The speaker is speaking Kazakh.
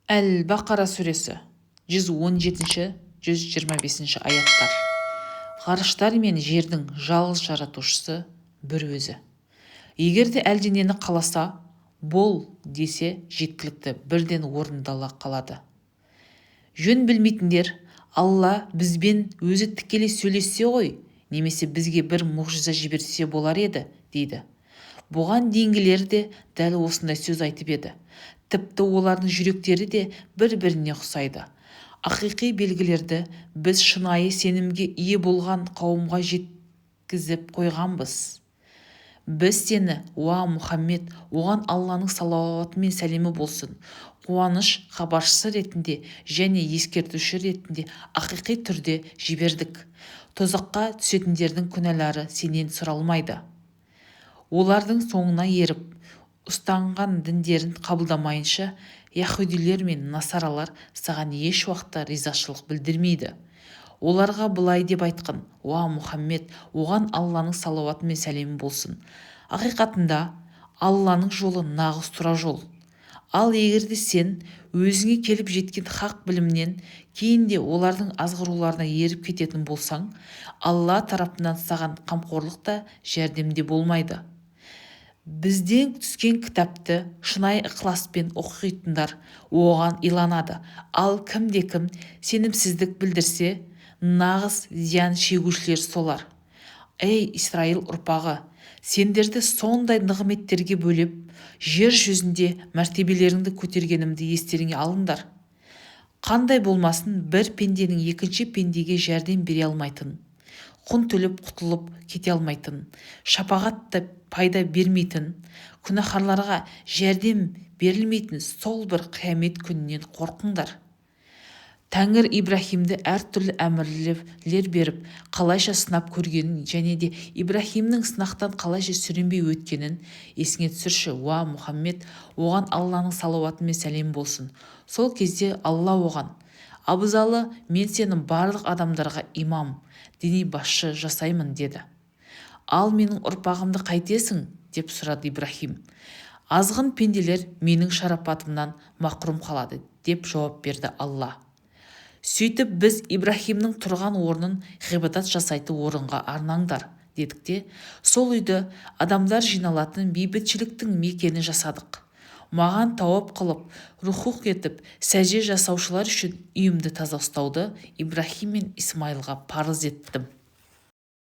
Әл-Бақара сүресі 117-125 аяттар. Ғарыштар мен жердің жалғыз жаратушысы бір өзі. Егерде әлденені қаласа, бол десе жеткілікті бірден орындала қалады. Жөн білмейтіндер, Алла бізбен өзі тікелей сөйлессе ғой, немесе бізге бір мұғжиза жіберсе болар еді, дейді. Бұған дейінгілер де дәл осындай сөз айтып еді. Тіпті олардың жүректері де бір-біріне ұқсайды. Ақиқи белгілерді біз шынайы сенімге ие болған қауымға жеткізіп қойғанбыз. Біз сені, уа Мұхаммед, оған Алланың салауаты мен сәлемі болсын, қуаныш хабаршысы ретінде және ескертуші ретінде ақиқи түрде жібердік. Тозаққа түсетіндердің күнәлары сенен сұралмайды. Олардың соңына еріп, ұстанған діндерін қабылдамайынша, яһудилер мен насаралар саған еш уақытта ризашылық білдірмейді. Оларға былай деп айтқан: уа Мұхаммед, оған Алланың салауаты мен сәлемі болсын. Ақиқатында Алланың жолы нағыз тура жол. Ал егерде сен өзіңе келіп жеткен хақ білімнен кейін де олардың азғыруларына еріп кететін болсаң, Алла тарапынан саған қамқорлық та жәрдем де болмайды. Бізден түскен кітапты шынайы ықыласпен оқитындар оған иланады. Ал кімде-кім сенімсіздік білдірсе, нағыз зиян шегушілер солар. Ей Исраил ұрпағы, сендерді сондай нығметтерге бөлеп, жер жүзінде мәртебелеріңді көтергенімді естеріңе алыңдар. Қандай болмасын, бір пенденің екінші пендеге жәрдем бере алмайтын, құн төлеп құтылып кете алмайтын, шапағатты пайда бермейтін, күнәһарларға жәрдем берілмейтін сол бір қиямет күнінен қорқыңдар. Тәңір Ибраһимді әртүрлі әмірлер беріп, қалайша сынап көргенін және де Ибраһимнің сынақтан қалайша сүрінбей өткенін есіңе түсірші, уа Мұхаммед, оған Алланың салауаты мен сәлем болсын. Сол кезде Алла оған: абзалы, мен сенің барлық адамдарға имам, діни басшы жасаймын, деді. Ал менің ұрпағымды қайтесің? Деп сұрады Ибраһим. Азғын пенделер менің шарапатымнан мақрұм қалады, деп жауап берді Алла. Сөйтіп біз Ибраһимнің тұрған орнын ғибадат жасайтын орынға арнаңдар, дедік те, сол үйді адамдар жиналатын бейбітшіліктің мекені жасадық. Маған тауап қылып, рухуқ етіп, сәжде жасаушылар үшін үйімді таза ұстауды Ибраһим мен Исмайылға парыз еттім.